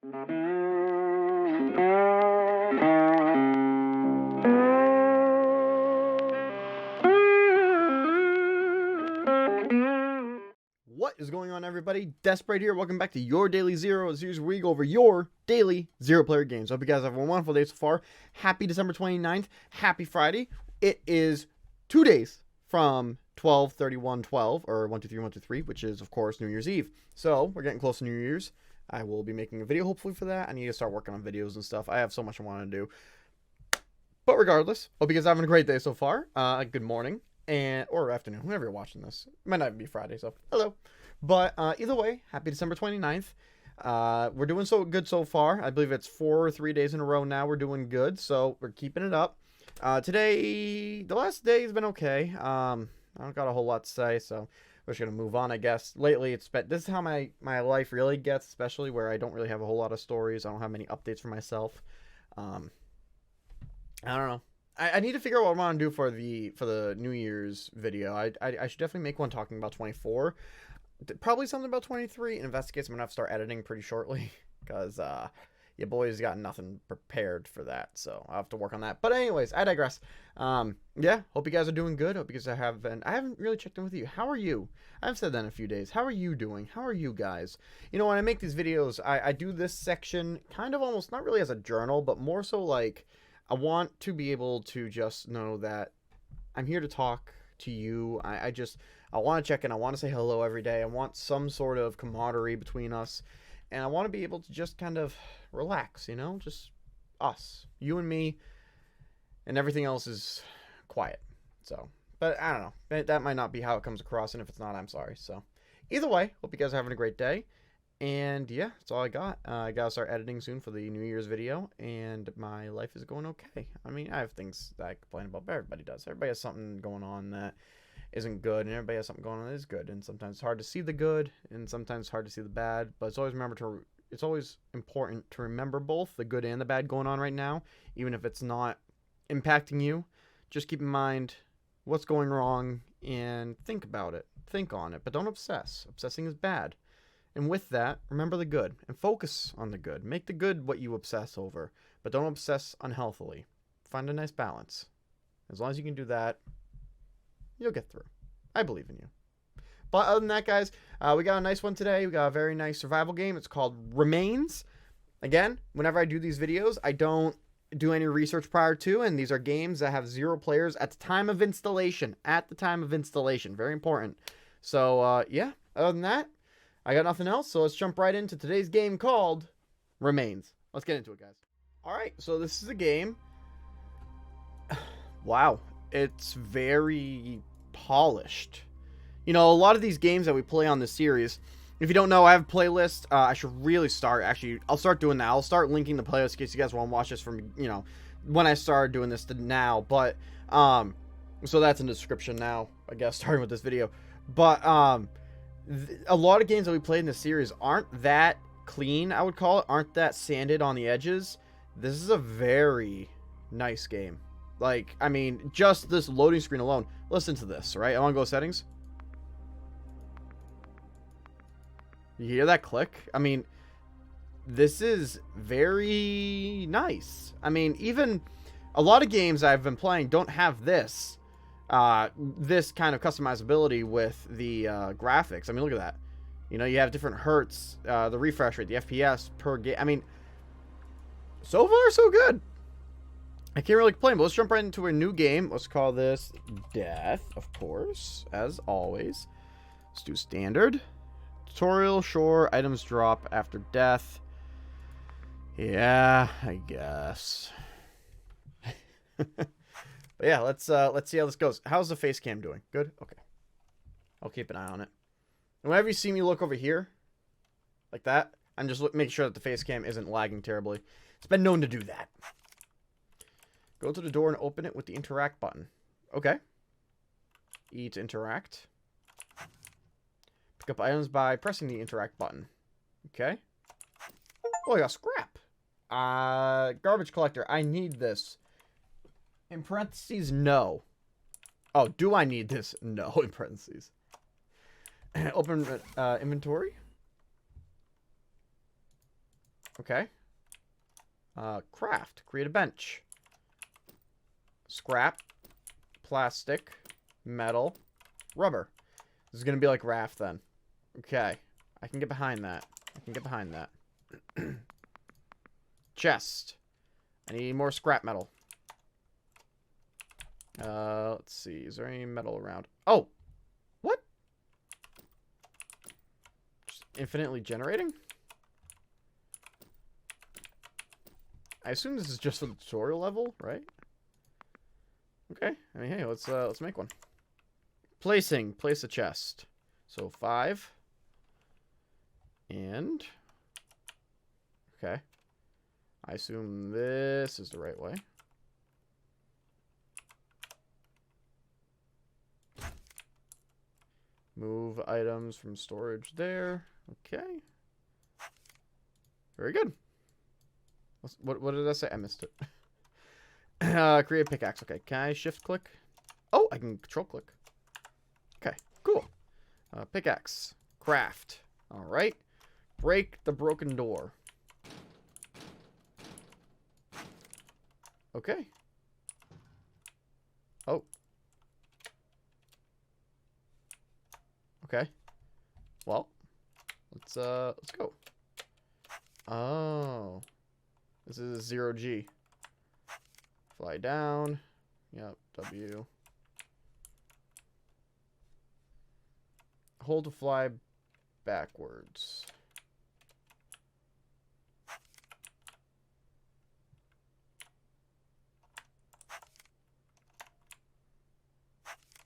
What is going on, everybody? Desperate here. Welcome back to Your Daily Zero, a series where we go over your daily zero-player games. Hope you guys have a wonderful day so far. Happy December 29th. Happy Friday. It is 2 days from 12/31/12, or 123/123, which is, of course, New Year's Eve. So, we're getting close to New Year's. I will be making a video, hopefully, for that. I need to start working on videos and stuff. I have so much I want to do. But regardless, hope you guys are having a great day so far. Good morning. Or afternoon, whenever you're watching this. It might not be Friday, so hello. But either way, happy December 29th. We're doing so good so far. I believe it's 4 or 3 days in a row now. We're doing good, so we're keeping it up. Today, the last day has been okay. I don't got a whole lot to say, so we're just going to move on, I guess. Lately, this is how my life really gets, especially where I don't really have a whole lot of stories. I don't have many updates for myself. I don't know. I need to figure out what I want to do for the New Year's video. I should definitely make one talking about 24. Probably something about 23. Investigates. I'm going to have to start editing pretty shortly. Because your boy's got nothing prepared for that. So I'll have to work on that. But anyways, I digress. Yeah, hope you guys are doing good. Hope you guys have been. I haven't really checked in with you. How are you? I've said that in a few days. How are you doing? How are you guys? You know, when I make these videos, I do this section kind of almost not really as a journal, but more so like I want to be able to just know that I'm here to talk to you. I want to check in. I want to say hello every day. I want some sort of camaraderie between us. And I want to be able to just kind of relax, you know? Just us. You and me. And everything else is quiet. So, but I don't know. That might not be how it comes across. And if it's not, I'm sorry. So, either way, hope you guys are having a great day. And yeah, that's all I got. I gotta start editing soon for the New Year's video, and my life is going okay. I mean, I have things that I complain about, but everybody does. Everybody has something going on that isn't good, and everybody has something going on that is good. And sometimes it's hard to see the good, and sometimes it's hard to see the bad. But it's always important to remember both the good and the bad going on right now, even if it's not impacting you. Just keep in mind what's going wrong and think about it. Think on it, but don't obsess. Obsessing is bad. And with that, remember the good and focus on the good. Make the good what you obsess over, but don't obsess unhealthily. Find a nice balance. As long as you can do that, you'll get through. I believe in you. But other than that, guys, we got a nice one today. We got a very nice survival game. It's called Remains. Again, whenever I do these videos, I don't do any research prior to, and these are games that have 0 players at the time of installation. At the time of installation. Very important. So, yeah, other than that, I got nothing else, so let's jump right into today's game called Remains. Let's get into it, guys. Alright, so this is a game. Wow, it's very polished. You know, a lot of these games that we play on this series, if you don't know, I have a playlist. I should really start, actually, I'll start doing that. I'll start linking the playlist in case you guys want to watch this from, you know, when I started doing this to now. But, so that's in the description now, I guess, starting with this video. But, a lot of games that we played in this series aren't that clean, I would call it. Aren't that sanded on the edges. This is a very nice game. Like, I mean, just this loading screen alone. Listen to this, right? I want to go to settings. You hear that click? I mean, this is very nice. I mean, even a lot of games I've been playing don't have this. This kind of customizability with the graphics. I mean, look at that. You know, you have different hertz, the refresh rate, the FPS per game. I mean, so far so good. I can't really complain, but let's jump right into a new game. Let's call this Death, of course, as always. Let's do standard. Tutorial, sure. Items drop after death. Yeah, I guess. But yeah, let's see how this goes. How's the face cam doing? Good? Okay. I'll keep an eye on it. And whenever you see me look over here, like that, I'm just making sure that the face cam isn't lagging terribly. It's been known to do that. Go to the door and open it with the interact button. Okay. E to interact. Pick up items by pressing the interact button. Okay. Oh, I got scrap. Garbage collector. I need this. In parentheses, no. Oh, do I need this? No, in parentheses. Open inventory. Okay. Craft. Create a bench. Scrap. Plastic. Metal. Rubber. This is going to be like raft then. Okay. I can get behind that. I can get behind that. Chest. I need more scrap metal. Let's see. Is there any metal around? Oh! What? Just infinitely generating? I assume this is just for the tutorial level, right? Okay. I mean, hey, let's make one. Placing. Place a chest. So 5. And... okay. I assume this is the right way. Move items from storage there. Okay. Very good. What did I say? I missed it. Create a pickaxe. Okay. Can I shift click? Oh, I can control click. Okay. Cool. Pickaxe. Craft. All right. Break the broken door. Okay. Oh. Okay. Well, let's go. Oh. This is 0G. Fly down. Yep, W. Hold to fly backwards.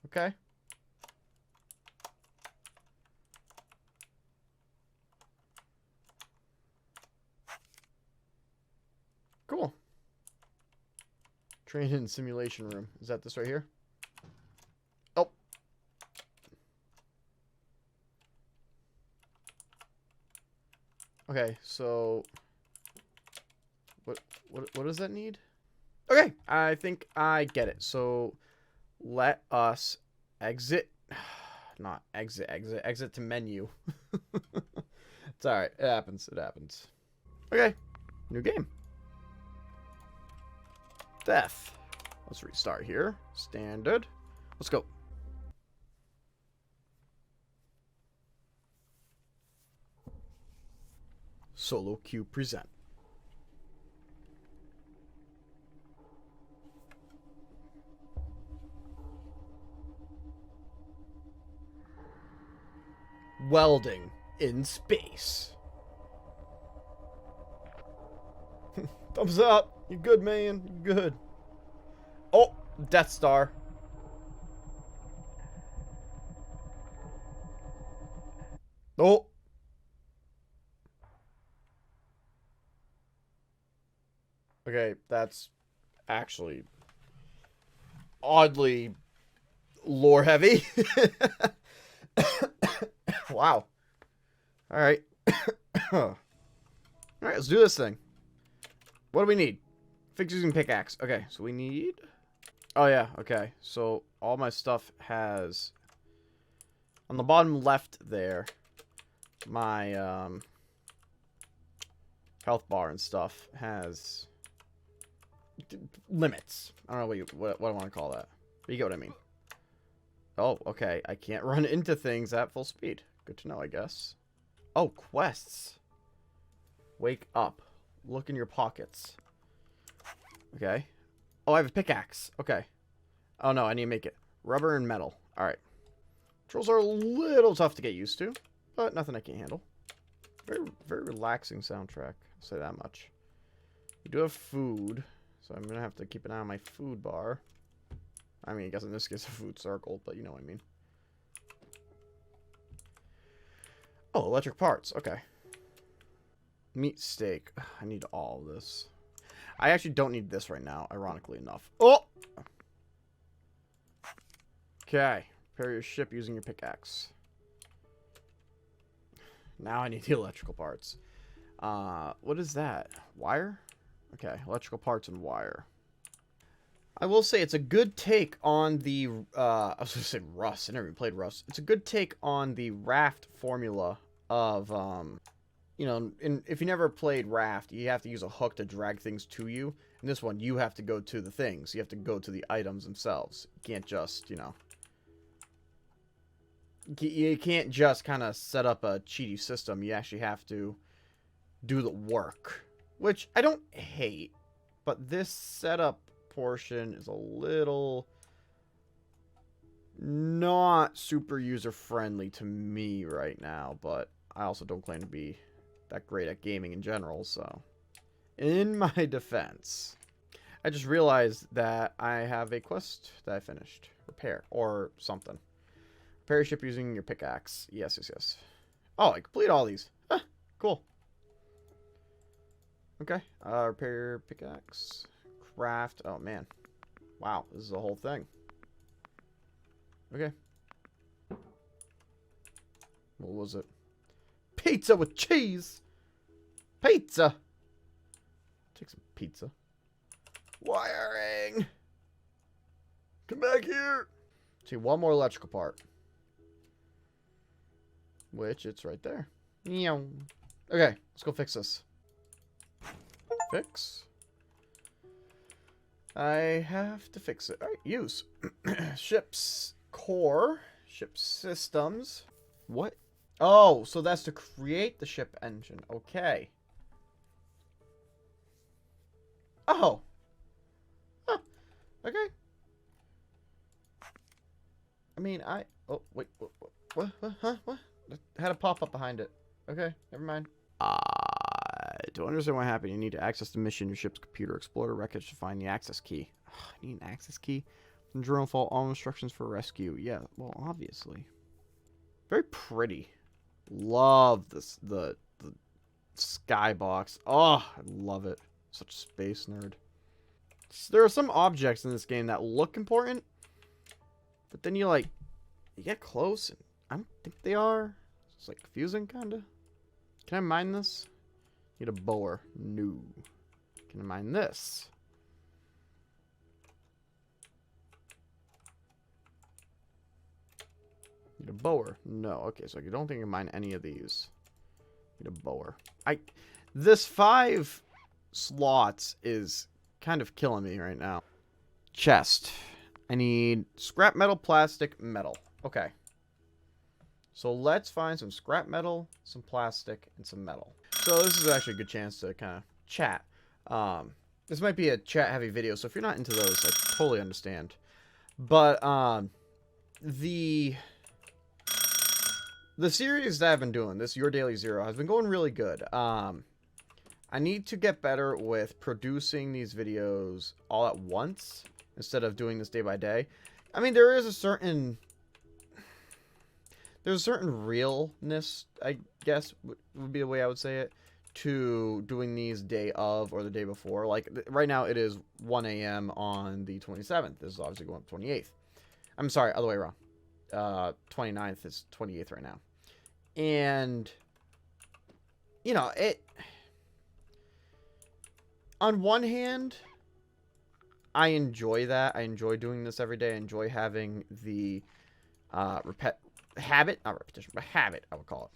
Okay. Cool. Train in simulation room. Is that this right here? Oh. Okay, so what does that need? Okay, I think I get it. So let us exit. Not exit to menu. It's alright. It happens. It happens. Okay. New game. Death. Let's restart here. Standard. Let's go. Solo Q present. Welding in space. Thumbs up. You're good, man. You're good. Oh, Death Star. Oh. Okay, that's actually oddly lore heavy. Wow. All right. All right, let's do this thing. What do we need? Fix using pickaxe. Okay, so we need... oh, yeah. Okay, so all my stuff has... on the bottom left there, my health bar and stuff has limits. I don't know what I want to call that. But you get what I mean. Oh, okay. I can't run into things at full speed. Good to know, I guess. Oh, quests. Wake up. Look in your pockets. Okay. Oh, I have a pickaxe. Okay. Oh, no. I need to make it. Rubber and metal. Alright. Controls are a little tough to get used to, but nothing I can't handle. Very, very relaxing soundtrack. I'll say that much. We do have food, so I'm going to have to keep an eye on my food bar. I mean, I guess in this case a food circle, but you know what I mean. Oh, electric parts. Okay. Meat steak. I need all of this. I actually don't need this right now, ironically enough. Oh! Okay. Repair your ship using your pickaxe. Now I need the electrical parts. What is that? Wire? Okay, electrical parts and wire. I will say it's a good take on the, I was going to say Rust. I never even played Rust. It's a good take on the raft formula of, you know, if you never played Raft, you have to use a hook to drag things to you. In this one, you have to go to the things. You have to go to the items themselves. You can't just, you know... You can't just kind of set up a cheaty system. You actually have to do the work. Which I don't hate. But this setup portion is a little... not super user-friendly to me right now. But I also don't claim to be that great at gaming in general, so... In my defense, I just realized that I have a quest that I finished. Repair, or something. Repair your ship using your pickaxe. Yes, yes, yes. Oh, I complete all these. Huh, cool. Okay, repair your pickaxe. Craft. Oh, man. Wow, this is a whole thing. Okay. What was it? Pizza with cheese! Pizza! Take some pizza. Wiring! Come back here! See, one more electrical part. Which, it's right there. Okay, let's go fix this. Fix. I have to fix it. Alright, use. Ship's core. Ship systems. What? Oh, so that's to create the ship engine. Okay. Oh. Huh. Okay. I mean, oh, wait. What? Huh? What? It had a pop-up behind it. Okay, never mind. To understand what happened, you need to access the mission, your ship's computer, explorer wreckage to find the access key. I need an access key. From drone fall, all instructions for rescue. Yeah, well, obviously. Very pretty. Love this, the skybox. Oh, I love it. Such a space nerd. There are some objects in this game that look important, but then you get close, and I don't think they are. It's like confusing, kinda. Can I mine this? Need a bower. No. Can I mine this? Need a bower. No. Okay, so I don't think I can mine any of these. Need a bower. This 5 slots is kind of killing me right now. Chest. I need scrap metal, plastic, metal. Okay. So let's find some scrap metal, some plastic, and some metal. So this is actually a good chance to kind of chat. This might be a chat-heavy video, so if you're not into those, I totally understand. But the series that I've been doing, this Your Daily Zero, has been going really good. I need to get better with producing these videos all at once instead of doing this day by day. I mean, there's a certain realness, I guess, would be the way I would say it, to doing these day of or the day before. Like, right now it is 1 a.m. on the 27th. This is obviously going up 28th. I'm sorry, other way around. 29th is 28th right now. And, you know, on one hand, I enjoy that. I enjoy doing this every day. I enjoy having the habit, not repetition, but habit, I would call it.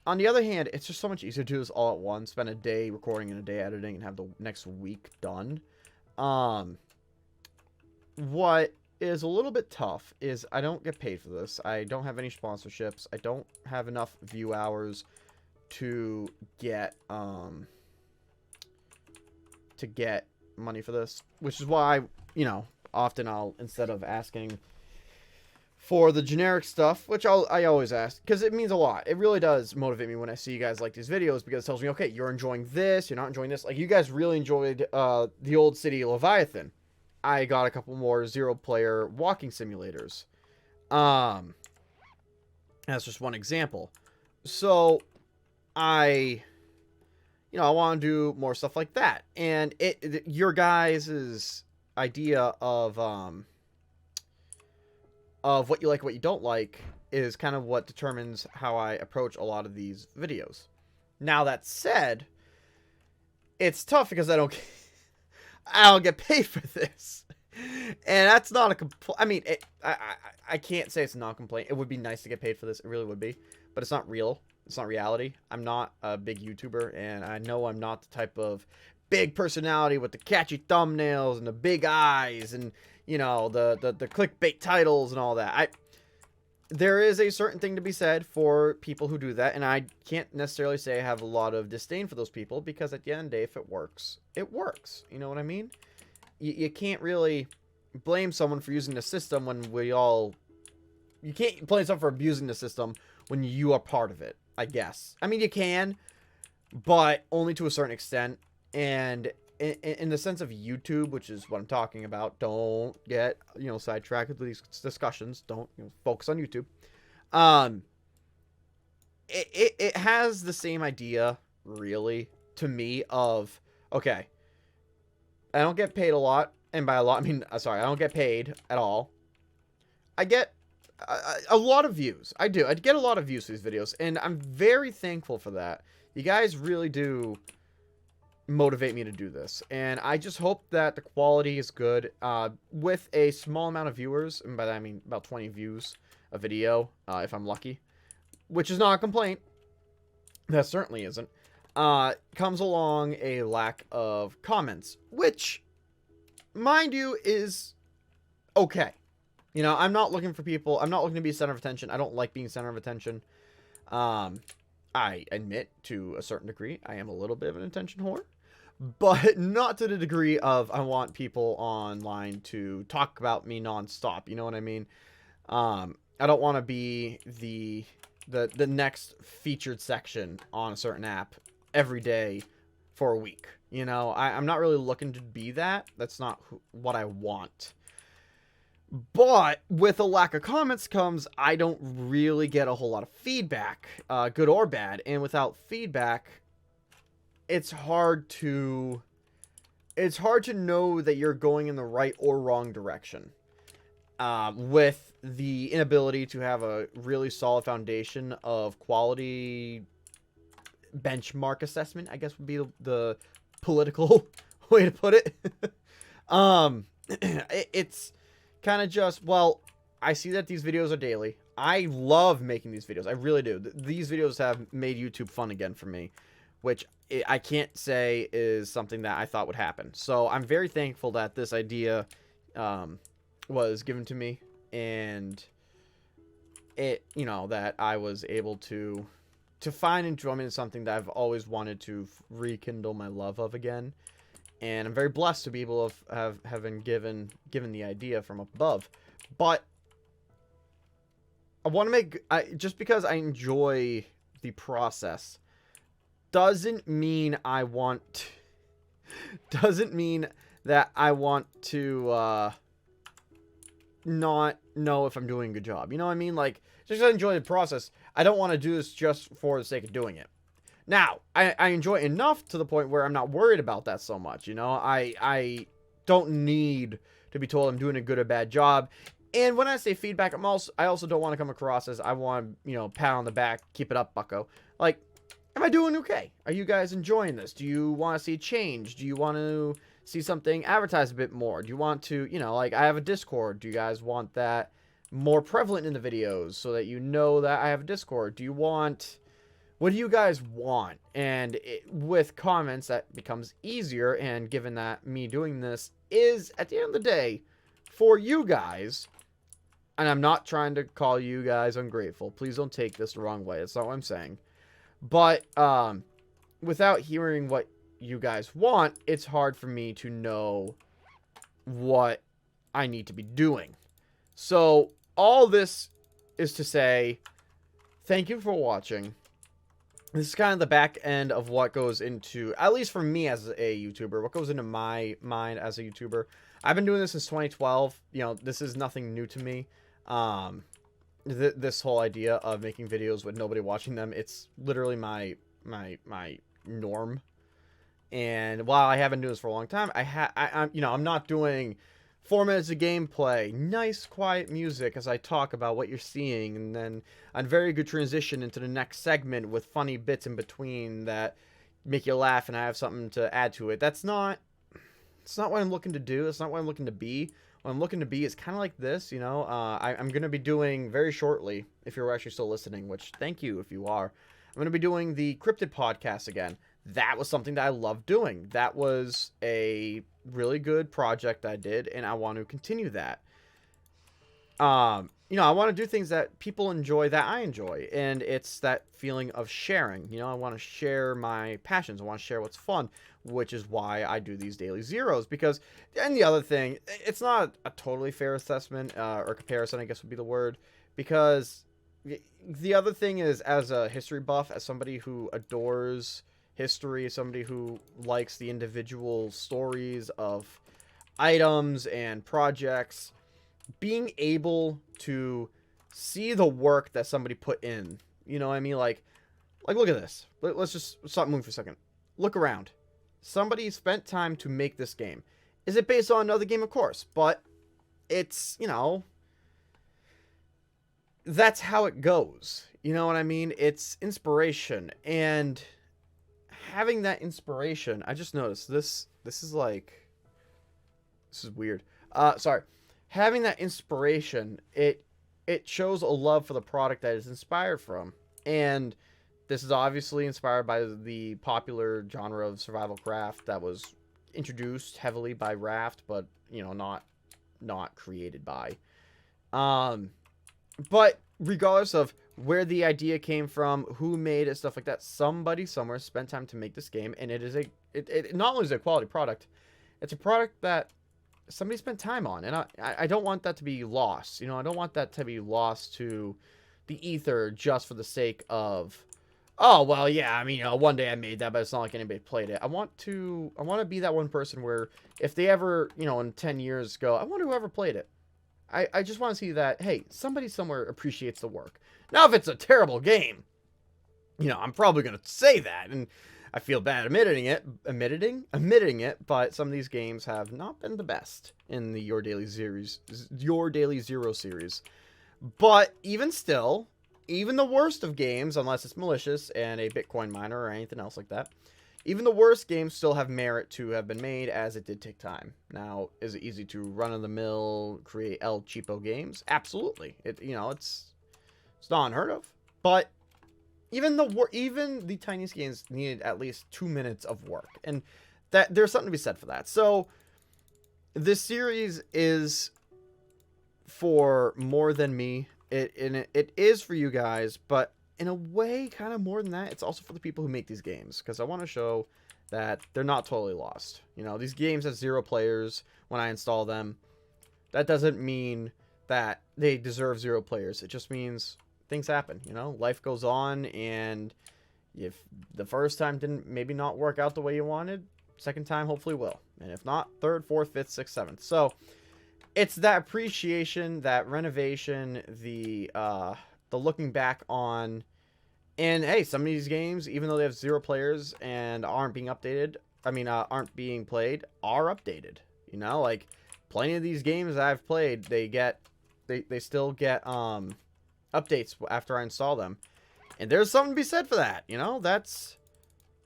On the other hand, it's just so much easier to do this all at once. Spend a day recording and a day editing and have the next week done. What is a little bit tough is I don't get paid for this. I don't have any sponsorships. I don't have enough view hours to get money for this, which is why, you know, often I'll, instead of asking for the generic stuff, which I always ask, because it means a lot. It really does motivate me when I see you guys like these videos, because it tells me, okay, you're enjoying this, you're not enjoying this. Like, you guys really enjoyed the Old City Leviathan. I got a couple more zero-player walking simulators. That's just one example. So, I want to do more stuff like that. And your guys' idea of what you like, what you don't like, is kind of what determines how I approach a lot of these videos. Now, that said, it's tough because I don't get paid for this. And that's not a complaint. I mean, I can't say it's not a complaint. It would be nice to get paid for this. It really would be. But it's not real. It's not reality. I'm not a big YouTuber, and I know I'm not the type of big personality with the catchy thumbnails and the big eyes and, you know, the clickbait titles and all that. There is a certain thing to be said for people who do that, and I can't necessarily say I have a lot of disdain for those people, because at the end of the day, if it works, it works. You know what I mean? You can't really blame someone for using the system when you can't blame someone for abusing the system when you are part of it, I guess. I mean, you can, but only to a certain extent. And in the sense of YouTube, which is what I'm talking about, don't get, sidetracked with these discussions. Don't, focus on YouTube. It has the same idea, really, to me, of, okay, I don't get paid a lot, and by a lot, I mean, sorry, I don't get paid at all. I get a lot of views. I do. I get a lot of views for these videos, and I'm very thankful for that. You guys really do motivate me to do this, and I just hope that the quality is good. With a small amount of viewers, and by that I mean about 20 views a video, if I'm lucky, which is not a complaint. That certainly isn't. Comes along a lack of comments, which, mind you, is okay. I'm not looking for people. I'm not looking to be center of attention. I don't like being center of attention. I admit, to a certain degree, I am a little bit of an attention whore, but not to the degree of I want people online to talk about me nonstop. You know what I mean? I don't want to be the next featured section on a certain app every day for a week. I'm not really looking to be that. That's not what I want. But with a lack of comments comes, I don't really get a whole lot of feedback, good or bad. And without feedback, it's hard to know that you're going in the right or wrong direction. With the inability to have a really solid foundation of quality benchmark assessment, I guess would be the political way to put it. It's kind of just, well, I see that these videos are daily. I love making these videos. I really do. These videos have made YouTube fun again for me, which I can't say is something that I thought would happen. So I'm very thankful that this idea was given to me, and that I was able to find enjoyment in something that I've always wanted to rekindle my love of again. And I'm very blessed to be able to have been given the idea from above. But I want to just because I enjoy the process doesn't mean that I want to not know if I'm doing a good job. You know what I mean? Like, just because I enjoy the process, I don't want to do this just for the sake of doing it. Now, I enjoy it enough to the point where I'm not worried about that so much, I don't need to be told I'm doing a good or bad job. And when I say feedback, I also don't want to come across as I want to, pat on the back, keep it up, bucko. Like, am I doing okay? Are you guys enjoying this? Do you want to see a change? Do you want to see something advertised a bit more? Do you want to, like, I have a Discord. Do you guys want that more prevalent in the videos so that you know that I have a Discord? What do you guys want? And with comments, that becomes easier. And given that me doing this is, at the end of the day, for you guys, and I'm not trying to call you guys ungrateful. Please don't take this the wrong way. That's not what I'm saying. But without hearing what you guys want, it's hard for me to know what I need to be doing. So all this is to say, thank you for watching. This is kind of the back end of what goes into, at least for me as a YouTuber, what goes into my mind as a YouTuber. I've been doing this since 2012. This is nothing new to me. This whole idea of making videos with nobody watching them, it's literally my norm. And while I haven't been doing this for a long time, I'm not doing 4 minutes of gameplay, nice quiet music as I talk about what you're seeing, and then a very good transition into the next segment with funny bits in between that make you laugh and I have something to add to it. It's not what I'm looking to do. It's not what I'm looking to be. What I'm looking to be is kind of like this, I'm going to be doing very shortly, if you're actually still listening, which thank you if you are. I'm going to be doing the Cryptid podcast again. That was something that I loved doing. That was a really good project I did, and I want to continue that. I want to do things that people enjoy that I enjoy, and it's that feeling of sharing. I want to share my passions. I want to share what's fun, which is why I do these daily zeros. Because, and the other thing, it's not a totally fair assessment or comparison, I guess would be the word, because the other thing is, as a history buff, as somebody who adores history, somebody who likes the individual stories of items and projects, being able to see the work that somebody put in, you know what I mean? Like look at this. Let's just stop moving for a second. Look around. Somebody spent time to make this game. Is it based on another game? Of course, but it's, that's how it goes. You know what I mean? It's inspiration, and having that inspiration, I just noticed this is weird. Sorry. Having that inspiration, it shows a love for the product that is inspired from. And this is obviously inspired by the popular genre of survival craft that was introduced heavily by Raft, but not created by. But regardless of where the idea came from, who made it, stuff like that, somebody somewhere spent time to make this game, and it not only is it a quality product, it's a product that somebody spent time on, and I don't want that to be lost. I don't want that to be lost to the ether just for the sake of, oh, well, yeah, I mean, one day I made that, but it's not like anybody played it. I want to be that one person where if they ever, in 10 years go, I wonder who ever played it. I just want to see that, hey, somebody somewhere appreciates the work. Now, if it's a terrible game, I'm probably going to say that, and I feel bad admitting it, but some of these games have not been the best in the Your Daily Zero series. But even still, even the worst of games, unless it's malicious and a Bitcoin miner or anything else like that, even the worst games still have merit to have been made, as it did take time. Now, is it easy to run-of-the-mill, create El Cheapo games? Absolutely. It's not unheard of, but even the tiniest games needed at least 2 minutes of work, and that there's something to be said for that. So this series is for more than me. It is for you guys, but in a way, kind of more than that, it's also for the people who make these games, because I want to show that they're not totally lost. These games have 0 players when I install them. That doesn't mean that they deserve 0 players. It just means things happen, life goes on, and if the first time didn't maybe not work out the way you wanted, second time hopefully will, and if not, third, fourth, fifth, sixth, seventh. So it's that appreciation, that renovation, the looking back on, and hey, some of these games, even though they have 0 players and aren't being updated, aren't being played, are updated. Like plenty of these games I've played, they still get updates after I install them, and there's something to be said for that.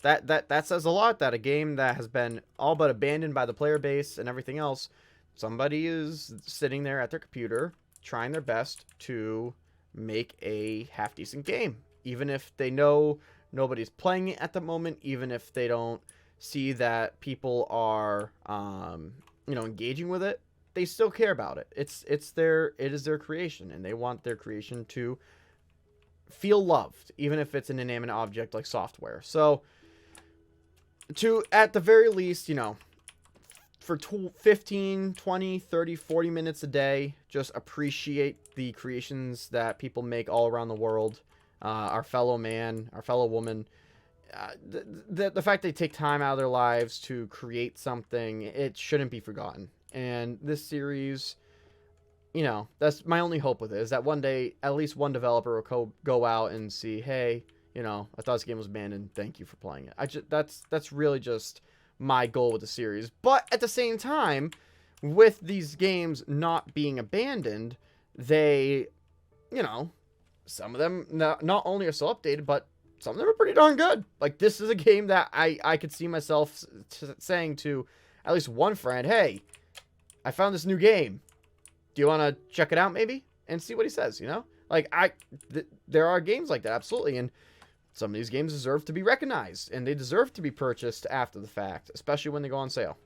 That says a lot, that a game that has been all but abandoned by the player base and everything else, somebody is sitting there at their computer trying their best to make a half decent game, even if they know nobody's playing it at the moment, even if they don't see that people are engaging with it. They still care about it. It is their creation, and they want their creation to feel loved, even if it's an inanimate object like software. So, at the very least, for 15, 20, 30, 40 minutes a day, just appreciate the creations that people make all around the world. Our fellow man, our fellow woman. The fact they take time out of their lives to create something, it shouldn't be forgotten. And this series, that's my only hope with it, is that one day at least one developer will go out and see, hey, I thought this game was abandoned, thank you for playing it. That's really just my goal with the series. But at the same time, with these games not being abandoned, they, some of them not only are still updated, but some of them are pretty darn good. Like, this is a game that I could see myself saying to at least one friend, hey, I found this new game. Do you want to check it out maybe? And see what he says, Like, there are games like that, absolutely. And some of these games deserve to be recognized, and they deserve to be purchased after the fact, especially when they go on sale.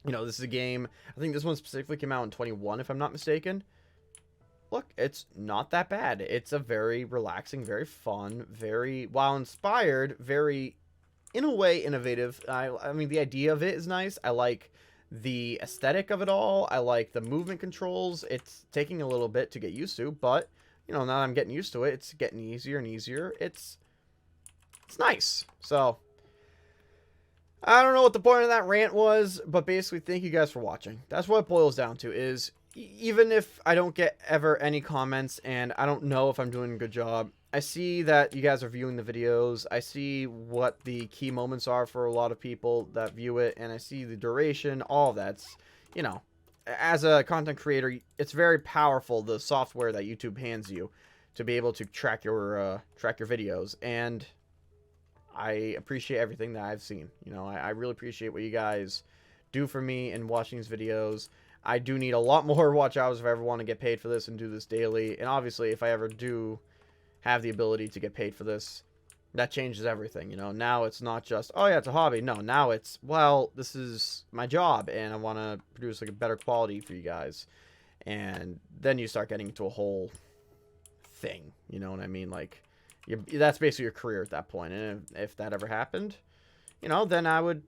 You know, this is a game, I think this one specifically came out in 21, if I'm not mistaken. Look, it's not that bad. It's a very relaxing, very fun, very, while inspired, very, in a way, innovative. I mean, the idea of it is nice. I like the aesthetic of it all. I like the movement controls. It's taking a little bit to get used to, but, you know, now that I'm getting used to it, it's getting easier and easier. It's nice. So, I don't know what the point of that rant was, but basically, thank you guys for watching. That's what it boils down to, is even if I don't get ever any comments and I don't know if I'm doing a good job, I see that you guys are viewing the videos. I see what the key moments are for a lot of people that view it, and I see the duration, all of that's, you know, as a content creator, it's very powerful, the software that YouTube hands you to be able to track your videos, and I appreciate everything that I've seen. You know, I really appreciate what you guys do for me in watching these videos. I do need a lot more watch hours if I ever want to get paid for this and do this daily. And obviously, if I ever do have the ability to get paid for this, that changes everything. You know, now it's not just, oh yeah, it's a hobby. No, now it's, well, this is my job and I want to produce like a better quality for you guys. And then you start getting into a whole thing. You know what I mean? Like, that's basically your career at that point. And if that ever happened, you know, then I would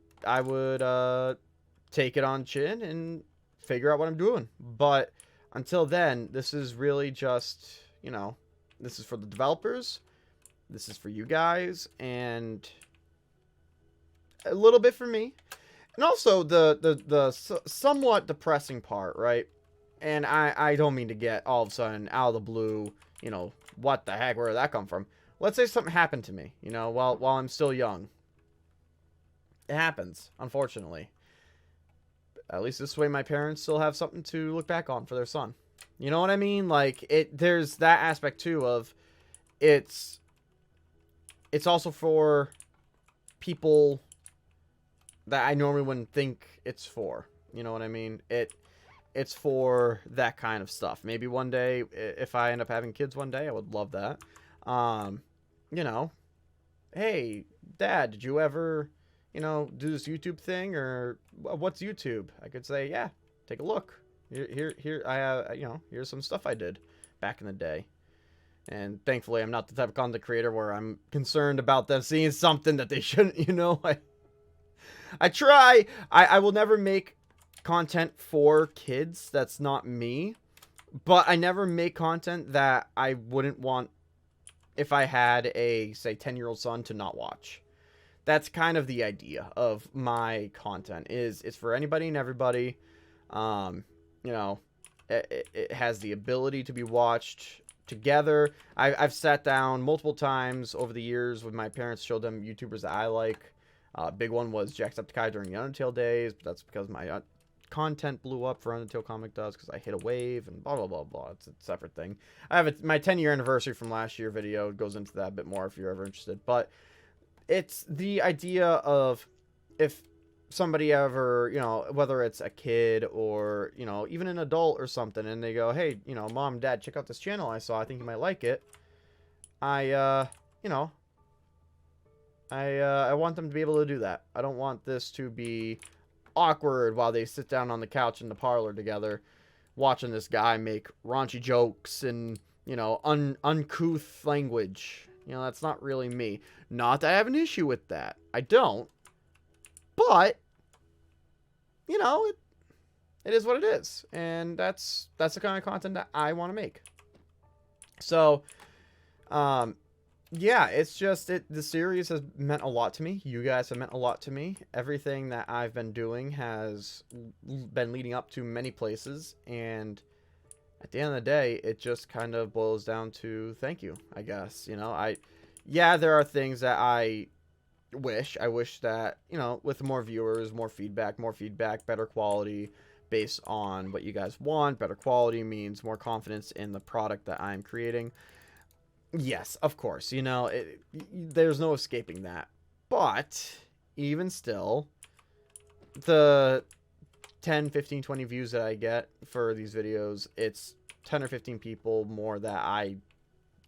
take it on chin and figure out what I'm doing. But until then, this is really just, you know, this is for the developers, this is for you guys, and a little bit for me. And also the somewhat depressing part, right? And I don't mean to get all of a sudden out of the blue, you know, what the heck, where did that come from? Let's say something happened to me, you know, while I'm still young. It happens, unfortunately. At least this way my parents still have something to look back on for their son. You know what I mean? Like, there's that aspect too of it's also for people that I normally wouldn't think it's for. You know what I mean? It's for that kind of stuff. Maybe one day, if I end up having kids one day, I would love that. You know, hey, Dad, did you ever, you know, do this YouTube thing? Or what's YouTube? I could say, yeah, take a look. Here, I have, you know, here's some stuff I did back in the day. And thankfully, I'm not the type of content creator where I'm concerned about them seeing something that they shouldn't, you know. I try. I will never make content for kids. That's not me. But I never make content that I wouldn't want if I had a, say, 10-year-old son to not watch. That's kind of the idea of my content. It's for anybody and everybody. You know, it has the ability to be watched together. I've sat down multiple times over the years with my parents, showed them YouTubers that I like. Big one was Jacksepticeye during the Undertale days, but that's because my content blew up for Undertale Comic does, because I hit a wave and blah, blah, blah, blah. It's a separate thing. I have my 10-year anniversary from last year video. It goes into that a bit more if you're ever interested. But it's the idea of if somebody ever, you know, whether it's a kid or, you know, even an adult or something, and they go, hey, you know, Mom, Dad, check out this channel I saw. I think you might like it. You know, I want them to be able to do that. I don't want this to be awkward while they sit down on the couch in the parlor together watching this guy make raunchy jokes and, you know, uncouth language. You know, that's not really me. Not that I have an issue with that. I don't. But, you know, it is what it is. And that's the kind of content that I want to make. So, yeah, it's just, the series has meant a lot to me. You guys have meant a lot to me. Everything that I've been doing has been leading up to many places. And at the end of the day, it just kind of boils down to thank you, I guess. You know, yeah, there are things that I wish that, you know, with more viewers, more feedback, better quality based on what you guys want. Better quality means more confidence in the product that I'm creating. Yes, of course, you know, there's no escaping that. But even still, the 10, 15, 20 views that I get for these videos, it's 10 or 15 people more that I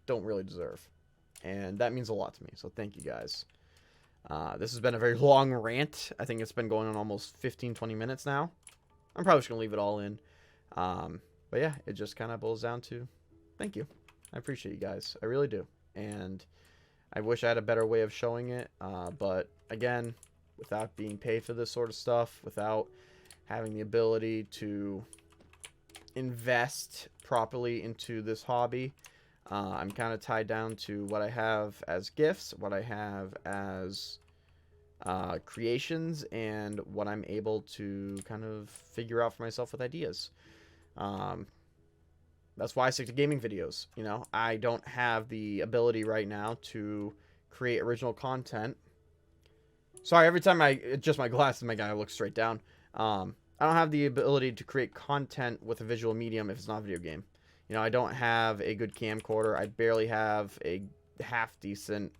don't really deserve. and that means a lot to me. So thank you guys. This has been a very long rant. I think it's been going on almost 15-20 minutes now. I'm probably just gonna leave it all in. But yeah, it just kind of boils down to thank you. I appreciate you guys. I really do. And I wish I had a better way of showing it. But again, without being paid for this sort of stuff, without having the ability to invest properly into this hobby, I'm kind of tied down to what I have as gifts, what I have as creations, and what I'm able to kind of figure out for myself with ideas. That's why I stick to gaming videos. You know, I don't have the ability right now to create original content. Sorry, every time I adjust my glasses, my guy looks straight down. I don't have the ability to create content with a visual medium if it's not a video game. You know, I don't have a good camcorder. I barely have a half-decent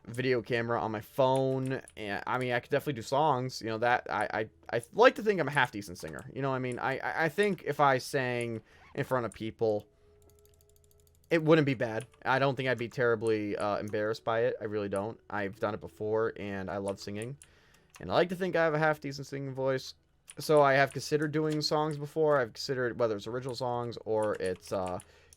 video camera on my phone. And I mean, I could definitely do songs. You know, that I like to think I'm a half-decent singer. You know what I mean? I think if I sang in front of people, it wouldn't be bad. I don't think I'd be terribly embarrassed by it. I really don't. I've done it before, and I love singing. And I like to think I have a half-decent singing voice. So I have considered doing songs before. I've considered whether it's original songs or it's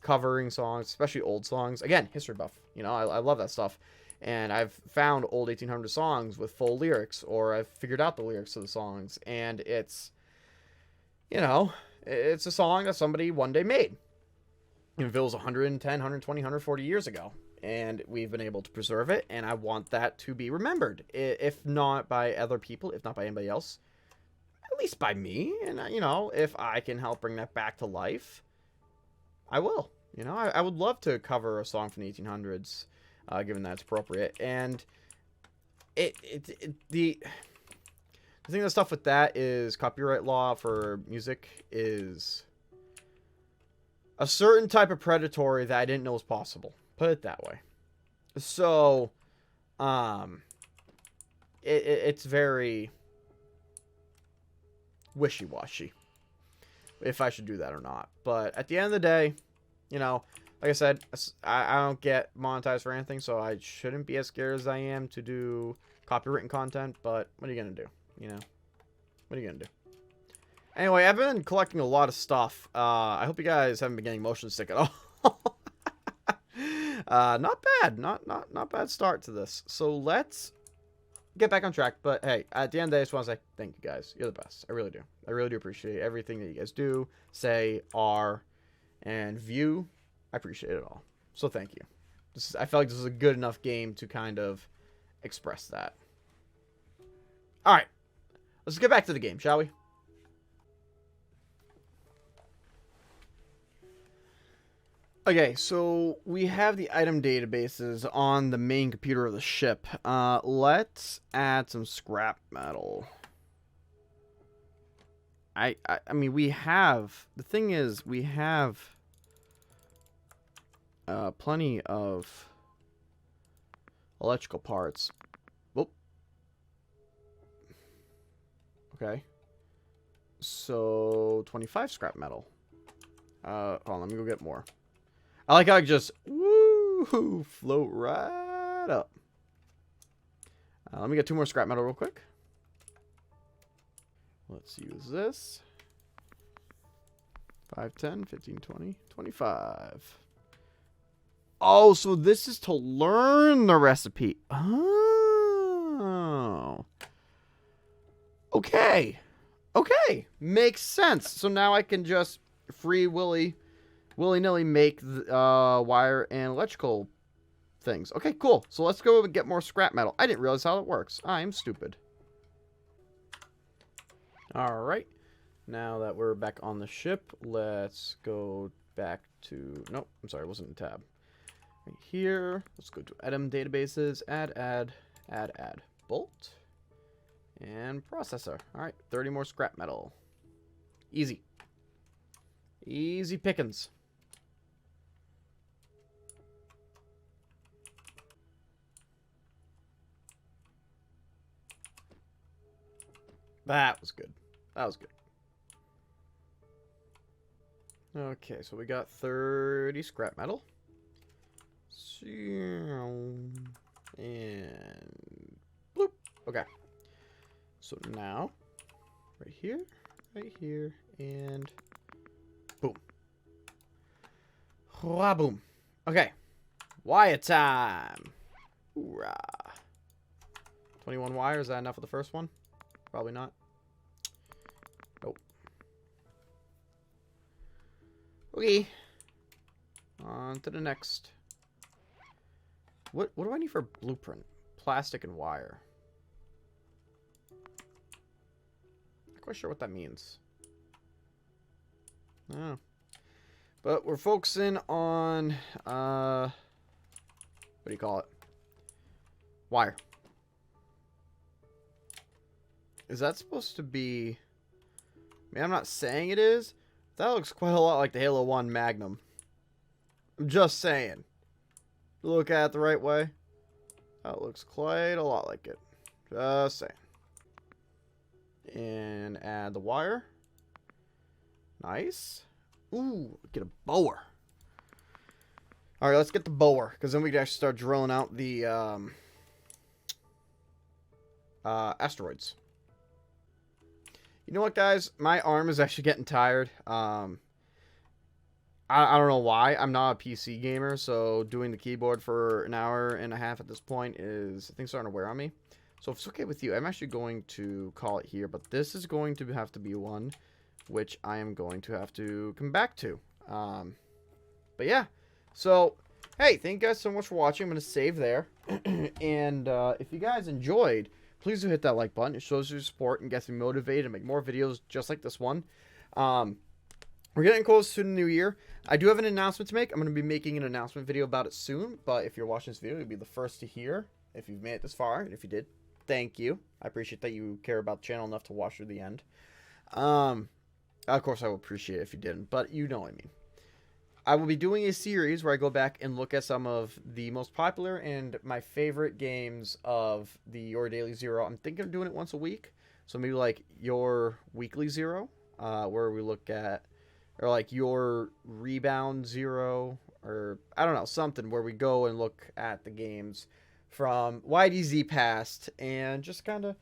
covering songs, especially old songs. Again, history buff. You know, I love that stuff. And I've found old 1800 songs with full lyrics, or I've figured out the lyrics to the songs. And it's, you know, it's a song that somebody one day made. If it was 110, 120, 140 years ago. And we've been able to preserve it. And I want that to be remembered. If not by other people, if not by anybody else, at least by me. And, you know, if I can help bring that back to life, I will. You know, I would love to cover a song from the 1800s, given that it's appropriate. And the thing that's tough with that is copyright law for music is a certain type of predatory that I didn't know was possible. Put it that way. So, it's very wishy-washy if I should do that or not. But at the end of the day, you know, like I said, I don't get monetized for anything, so I shouldn't be as scared as I am to do copywritten content. But what are you gonna do? You know, what are you gonna do? Anyway, I've been collecting a lot of stuff. I hope you guys haven't been getting motion sick at all. Not bad. Not bad start to this. So let's get back on track. But hey, at the end of the day, I just want to say thank you guys. You're the best. I really do. I really do appreciate everything that you guys do, say, are, and view. I appreciate it all. So thank you. I felt like this is a good enough game to kind of express that. All right. Let's get back to the game, shall we? Okay, so we have the item databases on the main computer of the ship. Let's add some scrap metal. I mean, we have... The thing is, we have plenty of electrical parts. Whoop. Okay. So, 25 scrap metal. Hold on, let me go get more. I like how I just woo float right up. Let me get 2 more scrap metal real quick. Let's use this. 5, 10, 15, 20, 25. Oh, so this is to learn the recipe. Oh. Okay. Okay. Makes sense. So now I can just willy-nilly make wire and electrical things. Okay, cool. So let's go and get more scrap metal. I didn't realize how it works. I'm stupid. Alright. Now that we're back on the ship, let's go back to... Nope, I'm sorry, it wasn't in tab. Right here. Let's go to item databases. Add. Bolt. And processor. Alright, 30 more scrap metal. Easy. Easy pickings. That was good. That was good. Okay, so we got 30 scrap metal. And bloop. Okay. So now, right here, and boom. Boom. Okay. Wire time. Hoorah. 21 wire. Is that enough for the first one? Probably not. Nope. Okay. On to the next. What do I need for blueprint? Plastic and wire. Not quite sure what that means. Oh. But we're focusing on what do you call it? Wire. Is that supposed to be... I mean, I'm not saying it is. That looks quite a lot like the Halo 1 Magnum. I'm just saying. Look at it the right way. That looks quite a lot like it. Just saying. And add the wire. Nice. Ooh, get a bower. Alright, let's get the bower, because then we can actually start drilling out the asteroids. You know what, guys? My arm is actually getting tired. I don't know why. I'm not a PC gamer, so doing the keyboard for an hour and a half at this point is, I think, starting to wear on me. So if it's okay with you, I'm actually going to call it here, but this is going to have to be one which I am going to have to come back to. But yeah, so hey, thank you guys so much for watching. I'm going to save there. And if you guys enjoyed, please do hit that like button. It shows your support and gets me motivated to make more videos just like this one. We're getting close to the new year. I do have an announcement to make. I'm going to be making an announcement video about it soon. But if you're watching this video, you'll be the first to hear if you've made it this far. And if you did, thank you. I appreciate that you care about the channel enough to watch through the end. Of course, I would appreciate it if you didn't, but you know what I mean. I will be doing a series where I go back and look at some of the most popular and my favorite games of the Your Daily Zero. I'm thinking of doing it once a week. So maybe like Your Weekly Zero, where we look at, or like Your Rebound Zero, or I don't know, something where we go and look at the games from YDZ past and just kind of,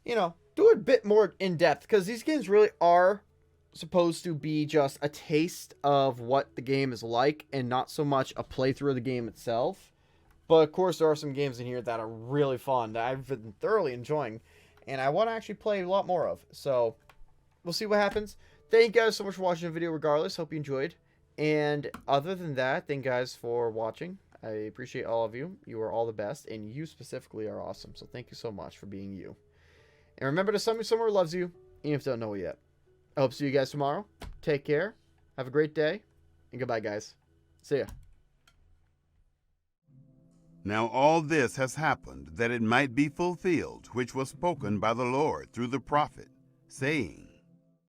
you know, do it a bit more in depth, because these games really are supposed to be just a taste of what the game is like and not so much a playthrough of the game itself. But of course, there are some games in here that are really fun that I've been thoroughly enjoying and I want to actually play a lot more of. So we'll see what happens. Thank you guys so much for watching the video regardless. Hope you enjoyed. And other than that, thank you guys for watching. I appreciate all of you. You are all the best, and you specifically are awesome. So thank you so much for being you. And remember to somebody somewhere loves you, even if you don't know it yet. I hope to see you guys tomorrow. Take care. Have a great day. And goodbye, guys. See ya. Now all this has happened, that it might be fulfilled, which was spoken by the Lord through the prophet, saying,